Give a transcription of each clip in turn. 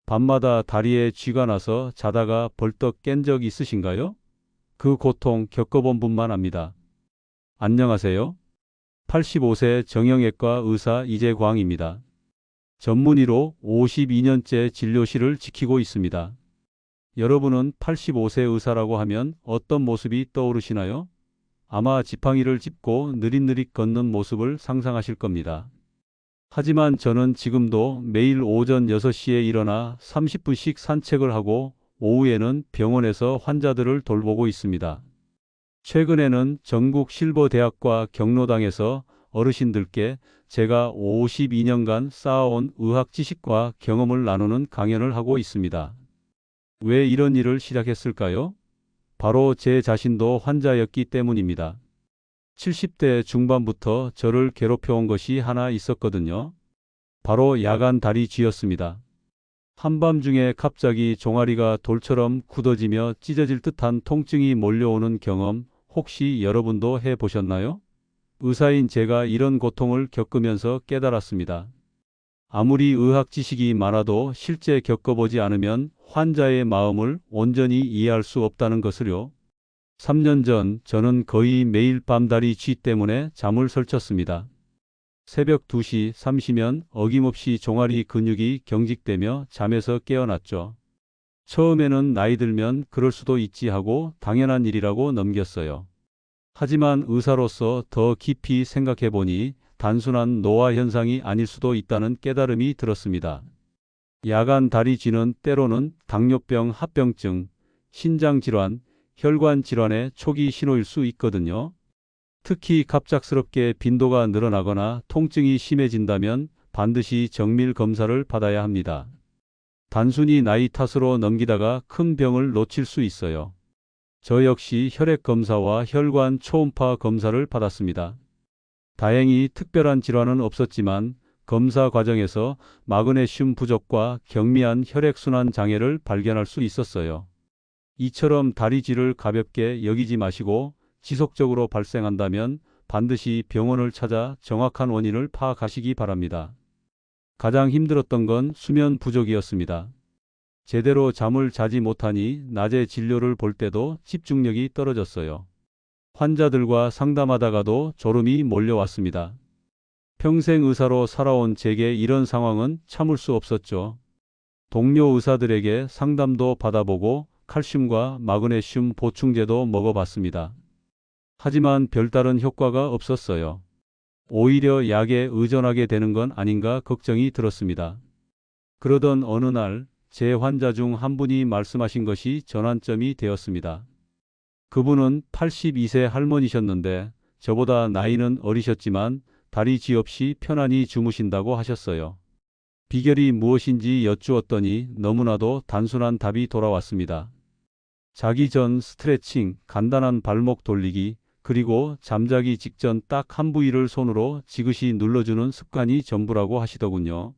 밤마다 다리에 쥐가 나서 자다가 벌떡 깬 적 있으신가요? 그 고통 겪어본 분만 압니다. 안녕하세요. 85세 정형외과 의사 이재광입니다. 전문의로 52년째 진료실을 지키고 있습니다. 여러분은 85세 의사라고 하면 어떤 모습이 떠오르시나요? 아마 지팡이를 짚고 느릿느릿 걷는 모습을 상상하실 겁니다. 하지만 저는 지금도 매일 오전 6시에 일어나 30분씩 산책을 하고 오후에는 병원에서 환자들을 돌보고 있습니다. 최근에는 전국 실버대학과 경로당에서 어르신들께 제가 52년간 쌓아온 의학 지식과 경험을 나누는 강연을 하고 있습니다. 왜 이런 일을 시작했을까요? 바로 제 자신도 환자였기 때문입니다. 70대 중반부터 저를 괴롭혀온 것이 하나 있었거든요. 바로 야간 다리 쥐였습니다. 한밤중에 갑자기 종아리가 돌처럼 굳어지며 찢어질 듯한 통증이 몰려오는 경험 혹시 여러분도 해보셨나요? 의사인 제가 이런 고통을 겪으면서 깨달았습니다. 아무리 의학 지식이 많아도 실제 겪어보지 않으면 환자의 마음을 온전히 이해할 수 없다는 것을요. 3년 전 저는 거의 매일 밤다리 쥐 때문에 잠을 설쳤습니다. 새벽 2시 30면 어김없이 종아리 근육이 경직되며 잠에서 깨어났죠. 처음에는 나이 들면 그럴 수도 있지 하고 당연한 일이라고 넘겼어요. 하지만 의사로서 더 깊이 생각해 보니 단순한 노화 현상이 아닐 수도 있다는 깨달음이 들었습니다. 야간 다리 쥐는 때로는 당뇨병, 합병증, 신장질환, 혈관질환의 초기 신호일 수 있거든요. 특히 갑작스럽게 빈도가 늘어나거나 통증이 심해진다면 반드시 정밀 검사를 받아야 합니다. 단순히 나이 탓으로 넘기다가 큰 병을 놓칠 수 있어요. 저 역시 혈액 검사와 혈관 초음파 검사를 받았습니다. 다행히 특별한 질환은 없었지만 검사 과정에서 마그네슘 부족과 경미한 혈액순환 장애를 발견할 수 있었어요. 이처럼 다리쥐를 가볍게 여기지 마시고 지속적으로 발생한다면 반드시 병원을 찾아 정확한 원인을 파악하시기 바랍니다. 가장 힘들었던 건 수면 부족이었습니다. 제대로 잠을 자지 못하니 낮에 진료를 볼 때도 집중력이 떨어졌어요. 환자들과 상담하다가도 졸음이 몰려왔습니다. 평생 의사로 살아온 제게 이런 상황은 참을 수 없었죠. 동료 의사들에게 상담도 받아보고 칼슘과 마그네슘 보충제도 먹어봤습니다. 하지만 별다른 효과가 없었어요. 오히려 약에 의존하게 되는 건 아닌가 걱정이 들었습니다. 그러던 어느 날 제 환자 중 한 분이 말씀하신 것이 전환점이 되었습니다. 그분은 82세 할머니셨는데 저보다 나이는 어리셨지만 다리 쥐 없이 편안히 주무신다고 하셨어요. 비결이 무엇인지 여쭈었더니 너무나도 단순한 답이 돌아왔습니다. 자기 전 스트레칭, 간단한 발목 돌리기, 그리고 잠자기 직전 딱 한 부위를 손으로 지그시 눌러주는 습관이 전부라고 하시더군요.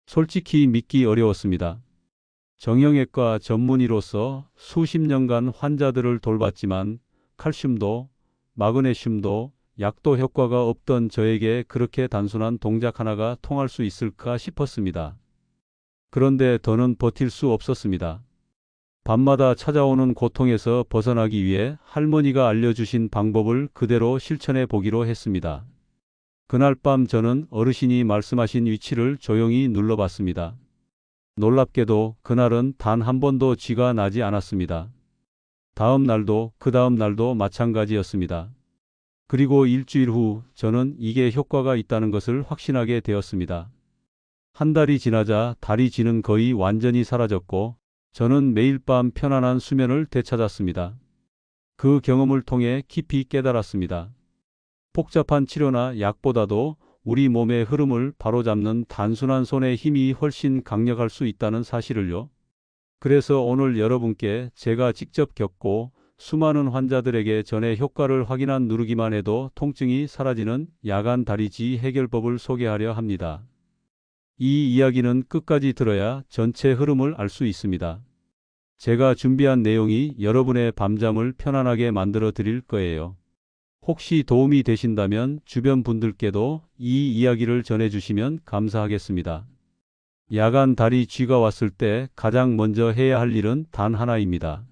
솔직히 믿기 어려웠습니다. 정형외과 전문의로서 수십 년간 환자들을 돌봤지만 칼슘도 마그네슘도 약도 효과가 없던 저에게 그렇게 단순한 동작 하나가 통할 수 있을까 싶었습니다. 그런데 더는 버틸 수 없었습니다. 밤마다 찾아오는 고통에서 벗어나기 위해 할머니가 알려주신 방법을 그대로 실천해 보기로 했습니다. 그날 밤 저는 어르신이 말씀하신 위치를 조용히 눌러봤습니다. 놀랍게도 그날은 단 한 번도 쥐가 나지 않았습니다. 다음 날도 그 다음 날도 마찬가지였습니다. 그리고 일주일 후 저는 이게 효과가 있다는 것을 확신하게 되었습니다. 한 달이 지나자 다리 쥐는 거의 완전히 사라졌고 저는 매일 밤 편안한 수면을 되찾았습니다. 그 경험을 통해 깊이 깨달았습니다. 복잡한 치료나 약보다도 우리 몸의 흐름을 바로잡는 단순한 손의 힘이 훨씬 강력할 수 있다는 사실을요. 그래서 오늘 여러분께 제가 직접 겪고 수많은 환자들에게 전에 효과를 확인한 누르기만 해도 통증이 사라지는 야간 다리쥐 해결법을 소개하려 합니다. 이 이야기는 끝까지 들어야 전체 흐름을 알 수 있습니다. 제가 준비한 내용이 여러분의 밤잠을 편안하게 만들어 드릴 거예요. 혹시 도움이 되신다면 주변 분들께도 이 이야기를 전해주시면 감사하겠습니다. 야간 다리 쥐가 왔을 때 가장 먼저 해야 할 일은 단 하나입니다.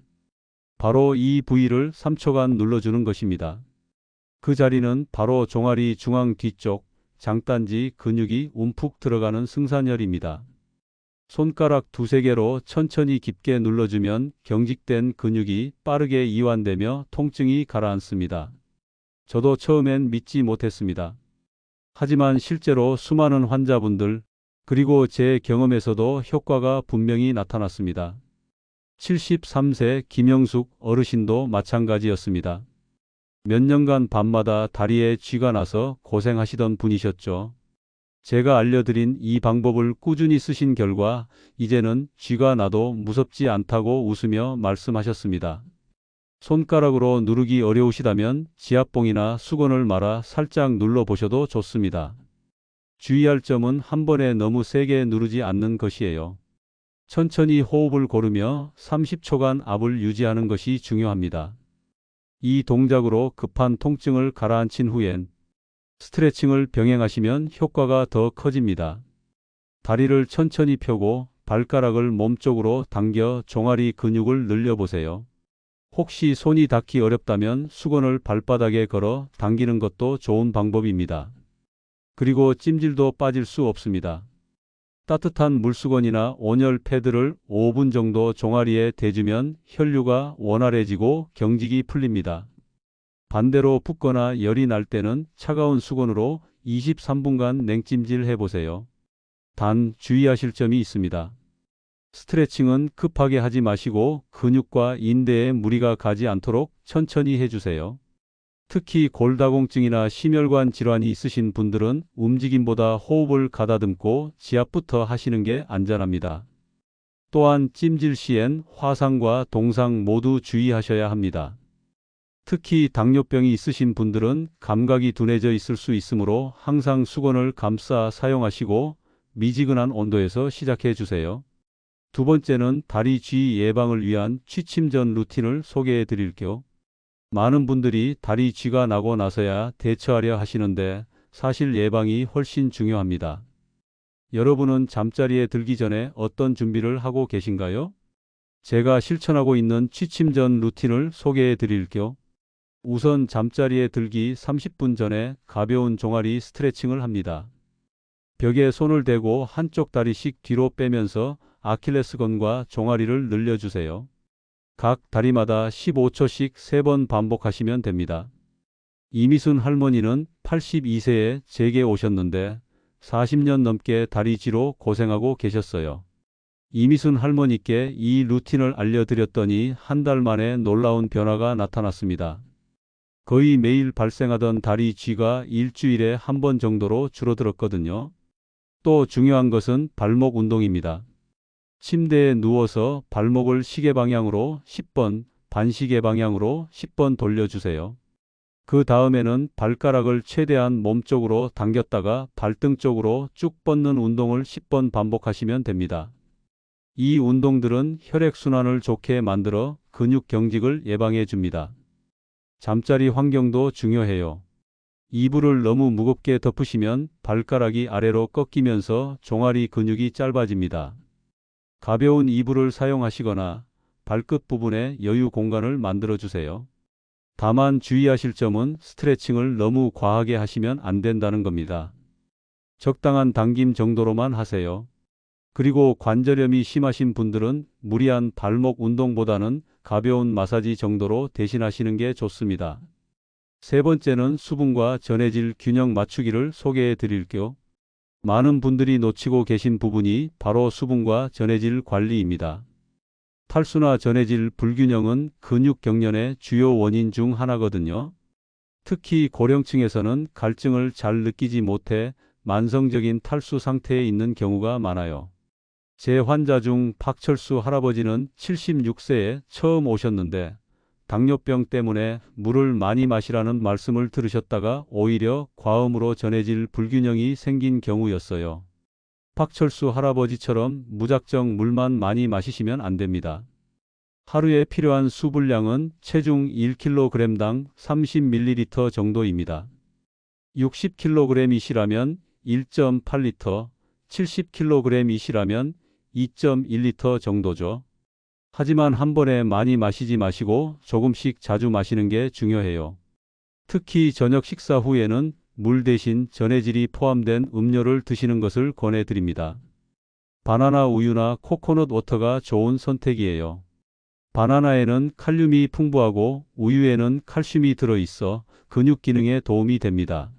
바로 이 부위를 3초간 눌러주는 것입니다. 그 자리는 바로 종아리 중앙 뒤쪽 장단지 근육이 움푹 들어가는 승산혈입니다. 손가락 두세 개로 천천히 깊게 눌러주면 경직된 근육이 빠르게 이완되며 통증이 가라앉습니다. 저도 처음엔 믿지 못했습니다. 하지만 실제로 수많은 환자분들, 그리고 제 경험에서도 효과가 분명히 나타났습니다. 73세 김영숙 어르신도 마찬가지였습니다. 몇 년간 밤마다 다리에 쥐가 나서 고생하시던 분이셨죠. 제가 알려드린 이 방법을 꾸준히 쓰신 결과 이제는 쥐가 나도 무섭지 않다고 웃으며 말씀하셨습니다. 손가락으로 누르기 어려우시다면 지압봉이나 수건을 말아 살짝 눌러보셔도 좋습니다. 주의할 점은 한 번에 너무 세게 누르지 않는 것이에요. 천천히 호흡을 고르며 30초간 압을 유지하는 것이 중요합니다. 이 동작으로 급한 통증을 가라앉힌 후엔 스트레칭을 병행하시면 효과가 더 커집니다. 다리를 천천히 펴고 발가락을 몸쪽으로 당겨 종아리 근육을 늘려보세요. 혹시 손이 닿기 어렵다면 수건을 발바닥에 걸어 당기는 것도 좋은 방법입니다. 그리고 찜질도 빠질 수 없습니다. 따뜻한 물수건이나 온열 패드를 5분 정도 종아리에 대주면 혈류가 원활해지고 경직이 풀립니다. 반대로 붓거나 열이 날 때는 차가운 수건으로 23분간 냉찜질 해보세요. 단 주의하실 점이 있습니다. 스트레칭은 급하게 하지 마시고 근육과 인대에 무리가 가지 않도록 천천히 해주세요. 특히 골다공증이나 심혈관 질환이 있으신 분들은 움직임보다 호흡을 가다듬고 지압부터 하시는 게 안전합니다. 또한 찜질 시엔 화상과 동상 모두 주의하셔야 합니다. 특히 당뇨병이 있으신 분들은 감각이 둔해져 있을 수 있으므로 항상 수건을 감싸 사용하시고 미지근한 온도에서 시작해 주세요. 두 번째는 다리 쥐 예방을 위한 취침 전 루틴을 소개해 드릴게요. 많은 분들이 다리 쥐가 나고 나서야 대처하려 하시는데 사실 예방이 훨씬 중요합니다. 여러분은 잠자리에 들기 전에 어떤 준비를 하고 계신가요? 제가 실천하고 있는 취침 전 루틴을 소개해 드릴게요. 우선 잠자리에 들기 30분 전에 가벼운 종아리 스트레칭을 합니다. 벽에 손을 대고 한쪽 다리씩 뒤로 빼면서 아킬레스건과 종아리를 늘려주세요. 각 다리마다 15초씩 3번 반복하시면 됩니다. 이미순 할머니는 82세에 제게 오셨는데 40년 넘게 다리쥐로 고생하고 계셨어요. 이미순 할머니께 이 루틴을 알려드렸더니 한 달 만에 놀라운 변화가 나타났습니다. 거의 매일 발생하던 다리쥐가 일주일에 한 번 정도로 줄어들었거든요. 또 중요한 것은 발목 운동입니다. 침대에 누워서 발목을 시계 방향으로 10번, 반시계 방향으로 10번 돌려주세요. 그 다음에는 발가락을 최대한 몸쪽으로 당겼다가 발등 쪽으로 쭉 뻗는 운동을 10번 반복하시면 됩니다. 이 운동들은 혈액순환을 좋게 만들어 근육 경직을 예방해 줍니다. 잠자리 환경도 중요해요. 이불을 너무 무겁게 덮으시면 발가락이 아래로 꺾이면서 종아리 근육이 짧아집니다. 가벼운 이불을 사용하시거나 발끝 부분에 여유 공간을 만들어 주세요. 다만 주의하실 점은 스트레칭을 너무 과하게 하시면 안 된다는 겁니다. 적당한 당김 정도로만 하세요. 그리고 관절염이 심하신 분들은 무리한 발목 운동보다는 가벼운 마사지 정도로 대신하시는 게 좋습니다. 세 번째는 수분과 전해질 균형 맞추기를 소개해 드릴게요. 많은 분들이 놓치고 계신 부분이 바로 수분과 전해질 관리입니다. 탈수나 전해질 불균형은 근육 경련의 주요 원인 중 하나거든요. 특히 고령층에서는 갈증을 잘 느끼지 못해 만성적인 탈수 상태에 있는 경우가 많아요. 제 환자 중 박철수 할아버지는 76세에 처음 오셨는데 당뇨병 때문에 물을 많이 마시라는 말씀을 들으셨다가 오히려 과음으로 전해질 불균형이 생긴 경우였어요. 박철수 할아버지처럼 무작정 물만 많이 마시시면 안 됩니다. 하루에 필요한 수분량은 체중 1kg당 30ml 정도입니다. 60kg이시라면 1.8리터, 70kg이시라면 2.1리터 정도죠. 하지만 한 번에 많이 마시지 마시고 조금씩 자주 마시는 게 중요해요. 특히 저녁 식사 후에는 물 대신 전해질이 포함된 음료를 드시는 것을 권해드립니다. 바나나 우유나 코코넛 워터가 좋은 선택이에요. 바나나에는 칼륨이 풍부하고 우유에는 칼슘이 들어있어 근육 기능에 도움이 됩니다.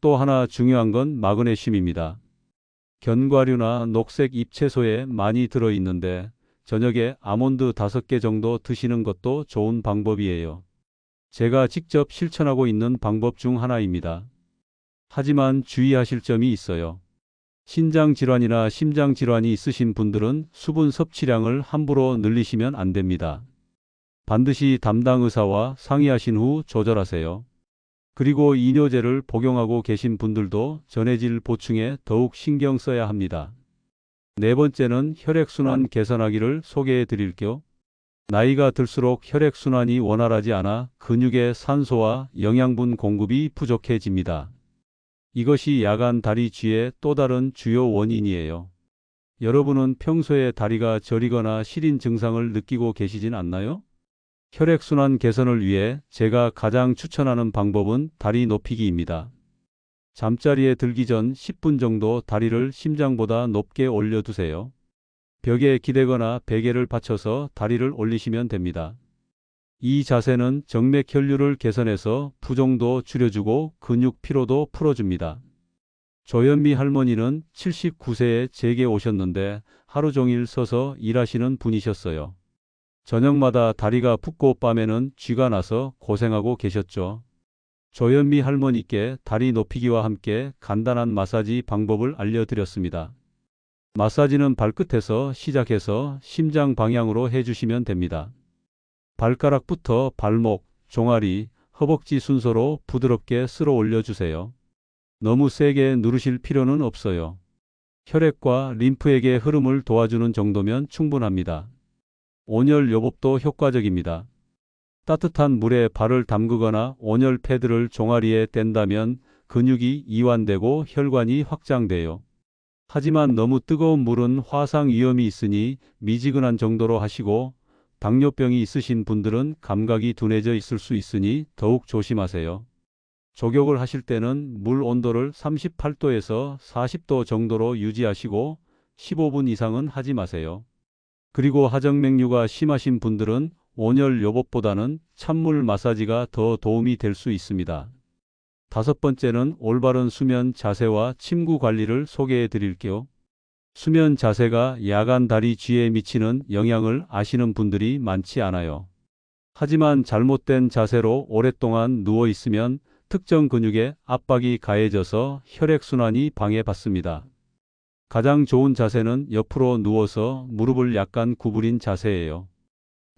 또 하나 중요한 건 마그네슘입니다. 견과류나 녹색 잎채소에 많이 들어있는데 저녁에 아몬드 5개 정도 드시는 것도 좋은 방법이에요. 제가 직접 실천하고 있는 방법 중 하나입니다. 하지만 주의하실 점이 있어요. 신장 질환이나 심장 질환이 있으신 분들은 수분 섭취량을 함부로 늘리시면 안 됩니다. 반드시 담당 의사와 상의하신 후 조절하세요. 그리고 이뇨제를 복용하고 계신 분들도 전해질 보충에 더욱 신경 써야 합니다. 네 번째는 혈액순환 개선하기를 소개해 드릴게요. 나이가 들수록 혈액순환이 원활하지 않아 근육의 산소와 영양분 공급이 부족해집니다. 이것이 야간 다리 쥐의 또 다른 주요 원인이에요. 여러분은 평소에 다리가 저리거나 시린 증상을 느끼고 계시진 않나요? 혈액순환 개선을 위해 제가 가장 추천하는 방법은 다리 높이기입니다. 잠자리에 들기 전 10분 정도 다리를 심장보다 높게 올려두세요. 벽에 기대거나 베개를 받쳐서 다리를 올리시면 됩니다. 이 자세는 정맥 혈류를 개선해서 부종도 줄여주고 근육 피로도 풀어줍니다. 조현미 할머니는 79세에 제게 오셨는데 하루 종일 서서 일하시는 분이셨어요. 저녁마다 다리가 붓고 밤에는 쥐가 나서 고생하고 계셨죠. 조현미 할머니께 다리 높이기와 함께 간단한 마사지 방법을 알려드렸습니다. 마사지는 발끝에서 시작해서 심장 방향으로 해주시면 됩니다. 발가락부터 발목, 종아리, 허벅지 순서로 부드럽게 쓸어 올려주세요. 너무 세게 누르실 필요는 없어요. 혈액과 림프에게 흐름을 도와주는 정도면 충분합니다. 온열 요법도 효과적입니다. 따뜻한 물에 발을 담그거나 온열 패드를 종아리에 댄다면 근육이 이완되고 혈관이 확장돼요. 하지만 너무 뜨거운 물은 화상 위험이 있으니 미지근한 정도로 하시고 당뇨병이 있으신 분들은 감각이 둔해져 있을 수 있으니 더욱 조심하세요. 족욕을 하실 때는 물 온도를 38도에서 40도 정도로 유지하시고 15분 이상은 하지 마세요. 그리고 하정맥류가 심하신 분들은 온열 요법보다는 찬물 마사지가 더 도움이 될 수 있습니다. 다섯 번째는 올바른 수면 자세와 침구 관리를 소개해 드릴게요. 수면 자세가 야간 다리 쥐에 미치는 영향을 아시는 분들이 많지 않아요. 하지만 잘못된 자세로 오랫동안 누워 있으면 특정 근육에 압박이 가해져서 혈액순환이 방해받습니다. 가장 좋은 자세는 옆으로 누워서 무릎을 약간 구부린 자세예요.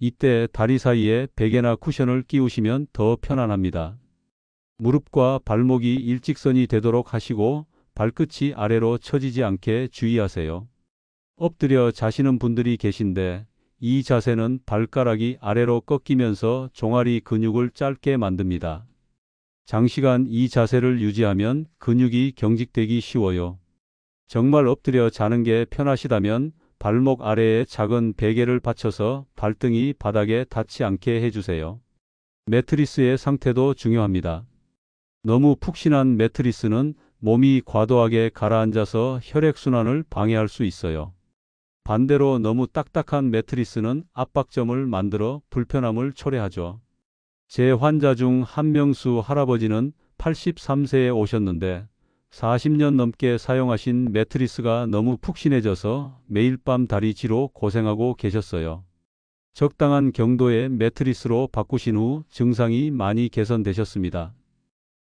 이때 다리 사이에 베개나 쿠션을 끼우시면 더 편안합니다. 무릎과 발목이 일직선이 되도록 하시고 발끝이 아래로 처지지 않게 주의하세요. 엎드려 자시는 분들이 계신데 이 자세는 발가락이 아래로 꺾이면서 종아리 근육을 짧게 만듭니다. 장시간 이 자세를 유지하면 근육이 경직되기 쉬워요. 정말 엎드려 자는 게 편하시다면 발목 아래에 작은 베개를 받쳐서 발등이 바닥에 닿지 않게 해주세요. 매트리스의 상태도 중요합니다. 너무 푹신한 매트리스는 몸이 과도하게 가라앉아서 혈액순환을 방해할 수 있어요. 반대로 너무 딱딱한 매트리스는 압박점을 만들어 불편함을 초래하죠. 제 환자 중 한명수 할아버지는 83세에 오셨는데 40년 넘게 사용하신 매트리스가 너무 푹신해져서 매일 밤 다리 쥐로 고생하고 계셨어요. 적당한 경도의 매트리스로 바꾸신 후 증상이 많이 개선되셨습니다.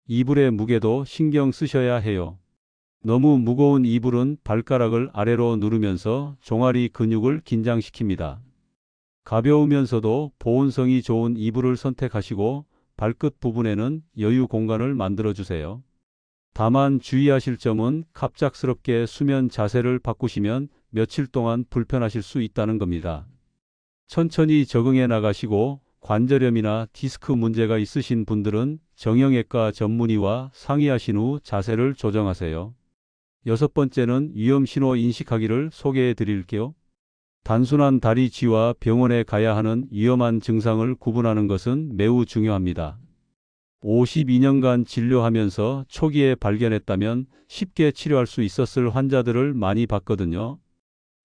이불의 무게도 신경 쓰셔야 해요. 너무 무거운 이불은 발가락을 아래로 누르면서 종아리 근육을 긴장시킵니다. 가벼우면서도 보온성이 좋은 이불을 선택하시고 발끝 부분에는 여유 공간을 만들어주세요. 다만 주의하실 점은 갑작스럽게 수면 자세를 바꾸시면 며칠 동안 불편하실 수 있다는 겁니다. 천천히 적응해 나가시고 관절염이나 디스크 문제가 있으신 분들은 정형외과 전문의와 상의하신 후 자세를 조정하세요. 여섯 번째는 위험 신호 인식하기를 소개해 드릴게요. 단순한 다리 쥐와 병원에 가야 하는 위험한 증상을 구분하는 것은 매우 중요합니다. 52년간 진료하면서 초기에 발견했다면 쉽게 치료할 수 있었을 환자들을 많이 봤거든요.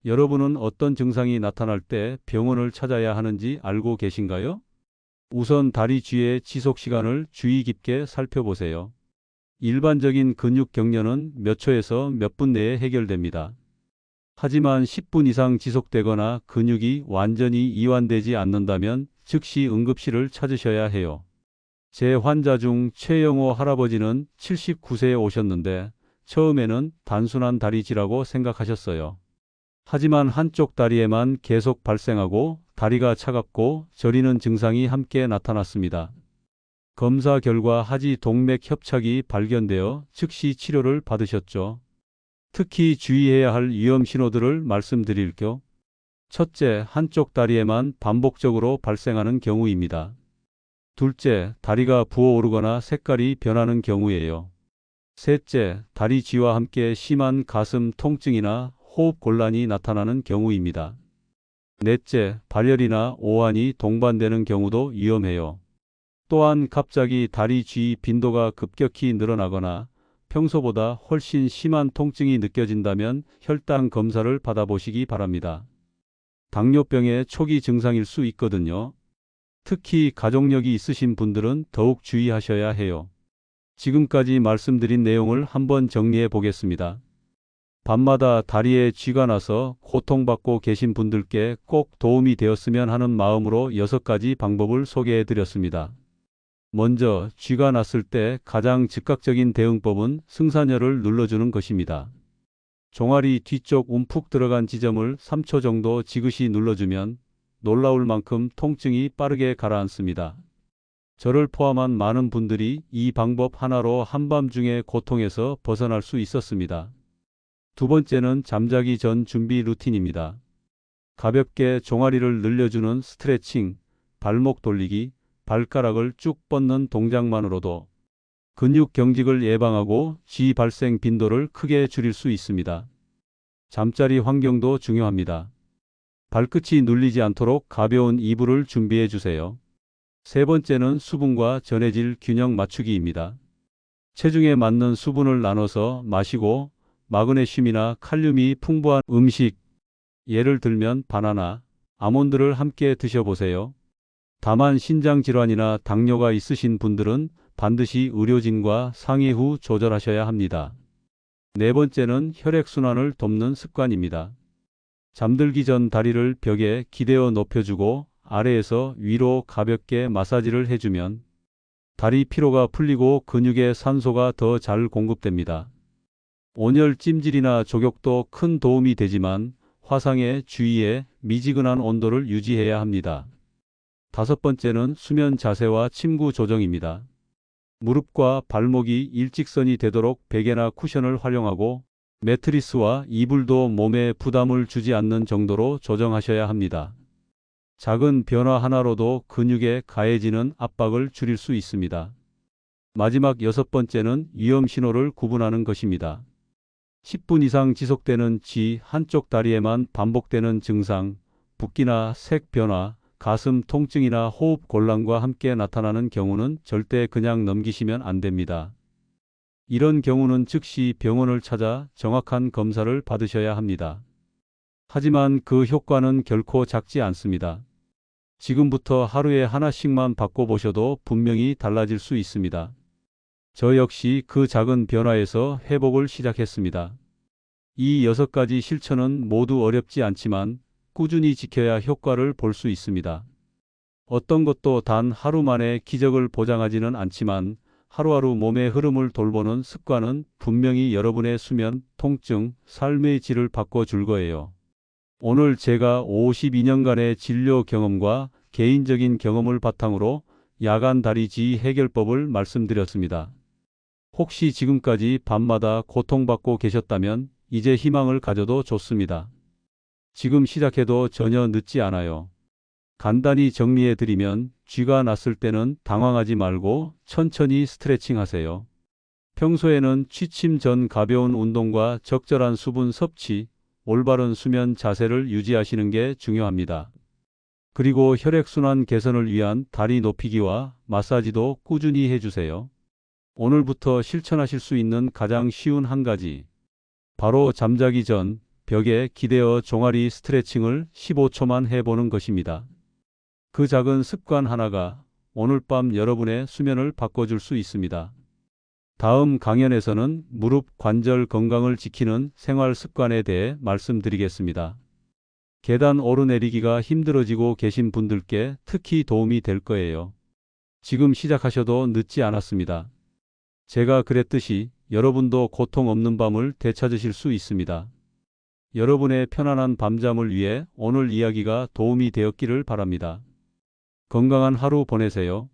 여러분은 어떤 증상이 나타날 때 병원을 찾아야 하는지 알고 계신가요? 우선 다리 쥐의 지속 시간을 주의 깊게 살펴보세요. 일반적인 근육 경련은 몇 초에서 몇 분 내에 해결됩니다. 하지만 10분 이상 지속되거나 근육이 완전히 이완되지 않는다면 즉시 응급실을 찾으셔야 해요. 제 환자 중 최영호 할아버지는 79세에 오셨는데 처음에는 단순한 다리쥐라고 생각하셨어요. 하지만 한쪽 다리에만 계속 발생하고 다리가 차갑고 저리는 증상이 함께 나타났습니다. 검사 결과 하지 동맥 협착이 발견되어 즉시 치료를 받으셨죠. 특히 주의해야 할 위험 신호들을 말씀드릴게요. 첫째, 한쪽 다리에만 반복적으로 발생하는 경우입니다. 둘째, 다리가 부어오르거나 색깔이 변하는 경우예요. 셋째, 다리 쥐와 함께 심한 가슴 통증이나 호흡 곤란이 나타나는 경우입니다. 넷째, 발열이나 오한이 동반되는 경우도 위험해요. 또한 갑자기 다리 쥐 빈도가 급격히 늘어나거나 평소보다 훨씬 심한 통증이 느껴진다면 혈당 검사를 받아보시기 바랍니다. 당뇨병의 초기 증상일 수 있거든요. 특히 가족력이 있으신 분들은 더욱 주의하셔야 해요. 지금까지 말씀드린 내용을 한번 정리해 보겠습니다. 밤마다 다리에 쥐가 나서 고통받고 계신 분들께 꼭 도움이 되었으면 하는 마음으로 6가지 방법을 소개해 드렸습니다. 먼저 쥐가 났을 때 가장 즉각적인 대응법은 승산혈을 눌러주는 것입니다. 종아리 뒤쪽 움푹 들어간 지점을 3초 정도 지그시 눌러주면 놀라울 만큼 통증이 빠르게 가라앉습니다. 저를 포함한 많은 분들이 이 방법 하나로 한밤중의 고통에서 벗어날 수 있었습니다. 두 번째는 잠자기 전 준비 루틴입니다. 가볍게 종아리를 늘려주는 스트레칭, 발목 돌리기, 발가락을 쭉 뻗는 동작만으로도 근육 경직을 예방하고 쥐 발생 빈도를 크게 줄일 수 있습니다. 잠자리 환경도 중요합니다. 발끝이 눌리지 않도록 가벼운 이불을 준비해 주세요. 세 번째는 수분과 전해질 균형 맞추기입니다. 체중에 맞는 수분을 나눠서 마시고 마그네슘이나 칼륨이 풍부한 음식, 예를 들면 바나나, 아몬드를 함께 드셔보세요. 다만 신장질환이나 당뇨가 있으신 분들은 반드시 의료진과 상의 후 조절하셔야 합니다. 네 번째는 혈액순환을 돕는 습관입니다. 잠들기 전 다리를 벽에 기대어 높여주고 아래에서 위로 가볍게 마사지를 해주면 다리 피로가 풀리고 근육에 산소가 더 잘 공급됩니다. 온열 찜질이나 족욕도 큰 도움이 되지만 화상에 주의해 미지근한 온도를 유지해야 합니다. 다섯 번째는 수면 자세와 침구 조정입니다. 무릎과 발목이 일직선이 되도록 베개나 쿠션을 활용하고 매트리스와 이불도 몸에 부담을 주지 않는 정도로 조정하셔야 합니다. 작은 변화 하나로도 근육에 가해지는 압박을 줄일 수 있습니다. 마지막 여섯 번째는 위험 신호를 구분하는 것입니다. 10분 이상 지속되는 쥐 한쪽 다리에만 반복되는 증상, 붓기나 색 변화, 가슴 통증이나 호흡 곤란과 함께 나타나는 경우는 절대 그냥 넘기시면 안 됩니다. 이런 경우는 즉시 병원을 찾아 정확한 검사를 받으셔야 합니다. 하지만 그 효과는 결코 작지 않습니다. 지금부터 하루에 하나씩만 바꿔보셔도 분명히 달라질 수 있습니다. 저 역시 그 작은 변화에서 회복을 시작했습니다. 이 6가지 실천은 모두 어렵지 않지만 꾸준히 지켜야 효과를 볼 수 있습니다. 어떤 것도 단 하루 만에 기적을 보장하지는 않지만 하루하루 몸의 흐름을 돌보는 습관은 분명히 여러분의 수면, 통증, 삶의 질을 바꿔줄 거예요. 오늘 제가 52년간의 진료 경험과 개인적인 경험을 바탕으로 야간 다리쥐 해결법을 말씀드렸습니다. 혹시 지금까지 밤마다 고통받고 계셨다면 이제 희망을 가져도 좋습니다. 지금 시작해도 전혀 늦지 않아요. 간단히 정리해 드리면 쥐가 났을 때는 당황하지 말고 천천히 스트레칭 하세요. 평소에는 취침 전 가벼운 운동과 적절한 수분 섭취, 올바른 수면 자세를 유지하시는 게 중요합니다. 그리고 혈액순환 개선을 위한 다리 높이기와 마사지도 꾸준히 해주세요. 오늘부터 실천하실 수 있는 가장 쉬운 한 가지. 바로 잠자기 전 벽에 기대어 종아리 스트레칭을 15초만 해보는 것입니다. 그 작은 습관 하나가 오늘 밤 여러분의 수면을 바꿔줄 수 있습니다. 다음 강연에서는 무릎 관절 건강을 지키는 생활 습관에 대해 말씀드리겠습니다. 계단 오르내리기가 힘들어지고 계신 분들께 특히 도움이 될 거예요. 지금 시작하셔도 늦지 않았습니다. 제가 그랬듯이 여러분도 고통 없는 밤을 되찾으실 수 있습니다. 여러분의 편안한 밤잠을 위해 오늘 이야기가 도움이 되었기를 바랍니다. 건강한 하루 보내세요.